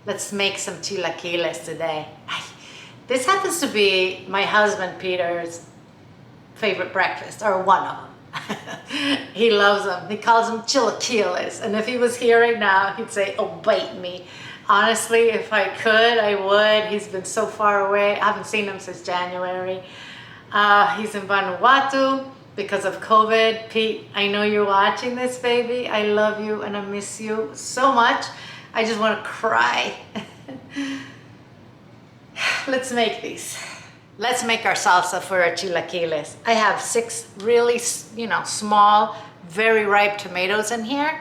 Let's make some chilaquiles today. This happens to be my husband Peter's favorite breakfast, or one of them. He loves them. He calls them chilaquiles. And if he was here right now, he'd say, oh, bite me. Honestly, if I could, I would. He's been so far away. I haven't seen him since January. He's in Vanuatu because of COVID. Pete, I know you're watching this, baby. I love you and I miss you so much. I just want to cry. Let's make these. Let's make our salsa for our chilaquiles. I have 6 really, small, very ripe tomatoes in here.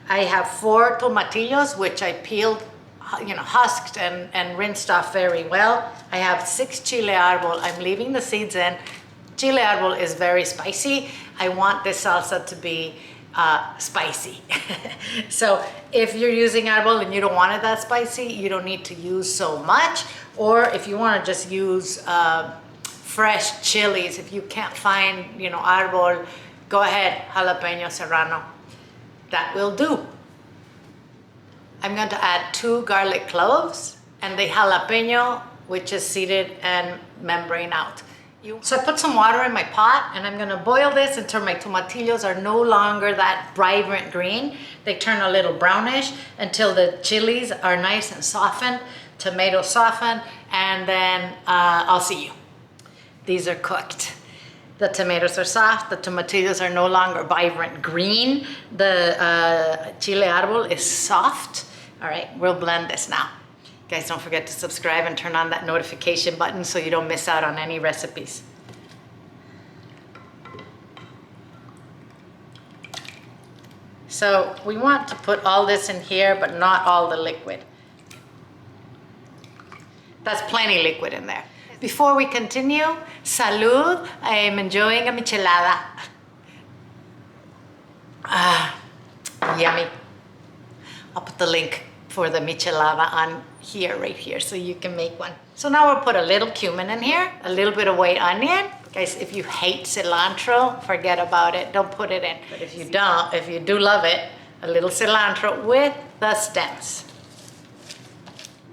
I have 4 tomatillos, which I peeled, husked and rinsed off very well. I have 6 chile arbol. I'm leaving the seeds in. Chile arbol is very spicy. I want this salsa to be spicy. So if you're using arbol and you don't want it that spicy, you don't need to use so much. Or if you want to just use fresh chilies, if you can't find arbol, go ahead, jalapeno serrano. That will do. I'm going to add 2 garlic cloves and the jalapeno, which is seeded and membrane out. So I put some water in my pot and I'm gonna boil this until my tomatillos are no longer that vibrant green. They turn a little brownish until the chilies are nice and softened, tomatoes soften, and then I'll see you. These are cooked. The tomatoes are soft, the tomatillos are no longer vibrant green. The chile arbol is soft. All right, we'll blend this now. Guys, don't forget to subscribe and turn on that notification button so you don't miss out on any recipes. So we want to put all this in here, but not all the liquid. That's plenty liquid in there. Before we continue, salud. I am enjoying a michelada. Yummy. I'll put the link for the michelada on here, right here, so you can make one. So now we'll put a little cumin in here, a little bit of white onion. Guys, if you hate cilantro, forget about it. Don't put it in. But if you don't, if you do love it, a little cilantro with the stems.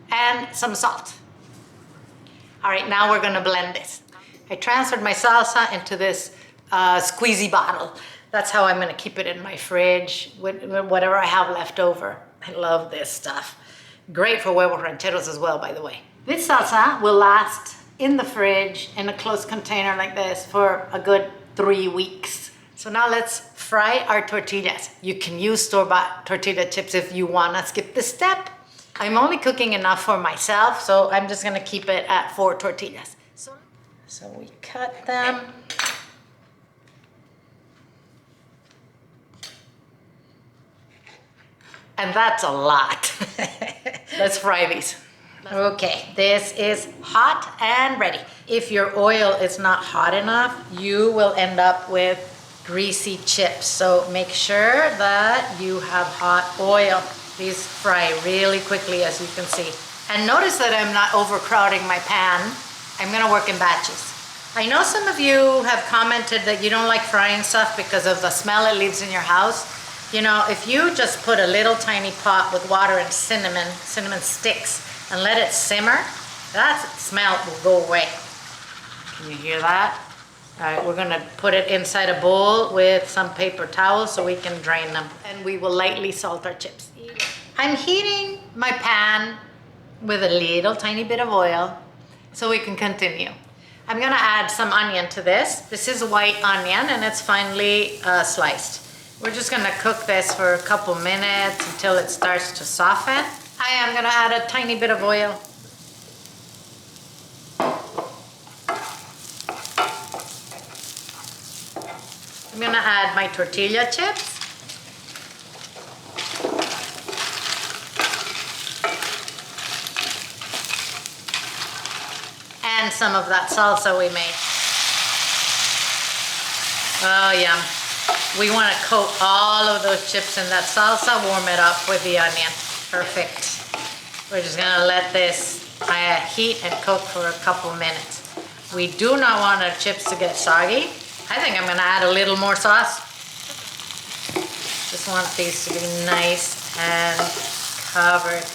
And some salt. All right, now we're gonna blend this. I transferred my salsa into this squeezy bottle. That's how I'm gonna keep it in my fridge with whatever I have left over. I love this stuff. Great for huevos rancheros as well, by the way. This salsa will last in the fridge in a closed container like this for a good 3 weeks. So now let's fry our tortillas. You can use store-bought tortilla chips if you wanna skip this step. I'm only cooking enough for myself, so I'm just gonna keep it at 4 tortillas. So we cut them. And that's a lot. Let's fry these. Okay, this is hot and ready. If your oil is not hot enough, you will end up with greasy chips. So make sure that you have hot oil. These fry really quickly, as you can see. And notice that I'm not overcrowding my pan. I'm gonna work in batches. I know some of you have commented that you don't like frying stuff because of the smell it leaves in your house. If you just put a little tiny pot with water and cinnamon sticks, and let it simmer, that smell will go away. Can you hear that? All right, we're gonna put it inside a bowl with some paper towels so we can drain them. And we will lightly salt our chips. I'm heating my pan with a little tiny bit of oil so we can continue. I'm gonna add some onion to this. This is white onion and it's finely sliced. We're just gonna cook this for a couple minutes until it starts to soften. I am gonna add a tiny bit of oil. I'm gonna add my tortilla chips. And some of that salsa we made. Oh, yum. We want to coat all of those chips in that salsa, warm it up with the onion. Perfect. We're just gonna let this heat and cook for a couple minutes. We do not want our chips to get soggy. I think I'm gonna add a little more sauce. Just want these to be nice and covered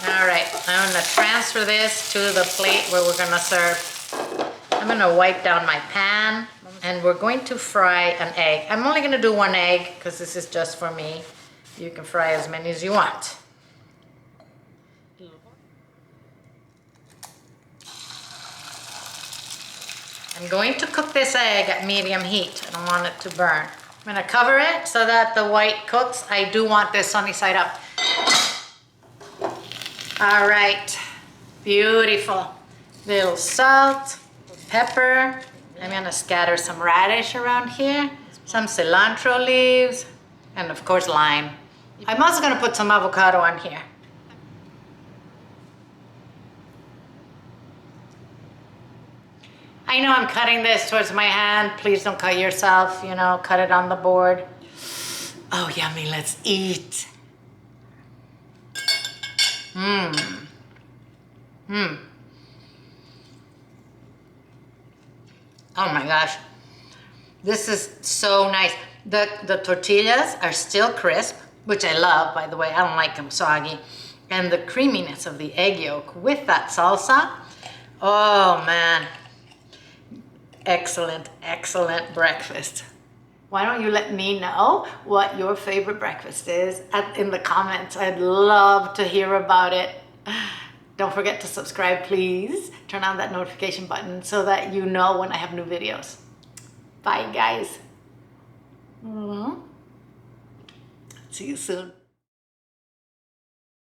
All right, I'm gonna transfer this to the plate where we're gonna serve. I'm gonna wipe down my pan and we're going to fry an egg. I'm only gonna do one egg because this is just for me. You can fry as many as you want. I'm going to cook this egg at medium heat. I don't want it to burn. I'm gonna cover it so that the white cooks. I do want this sunny side up. All right, beautiful. Little salt, pepper. I'm gonna scatter some radish around here, some cilantro leaves, and of course lime. I'm also gonna put some avocado on here. I know I'm cutting this towards my hand. Please don't cut yourself, you know, cut it on the board. Oh, yummy, let's eat. Mmm. Mmm. Oh my gosh. This is so nice. The tortillas are still crisp, which I love, by the way. I don't like them soggy. And the creaminess of the egg yolk with that salsa. Oh man. Excellent, excellent breakfast. Why don't you let me know what your favorite breakfast is in the comments. I'd love to hear about it. Don't forget to subscribe, please. Turn on that notification button so that you know when I have new videos. Bye, guys. See you soon.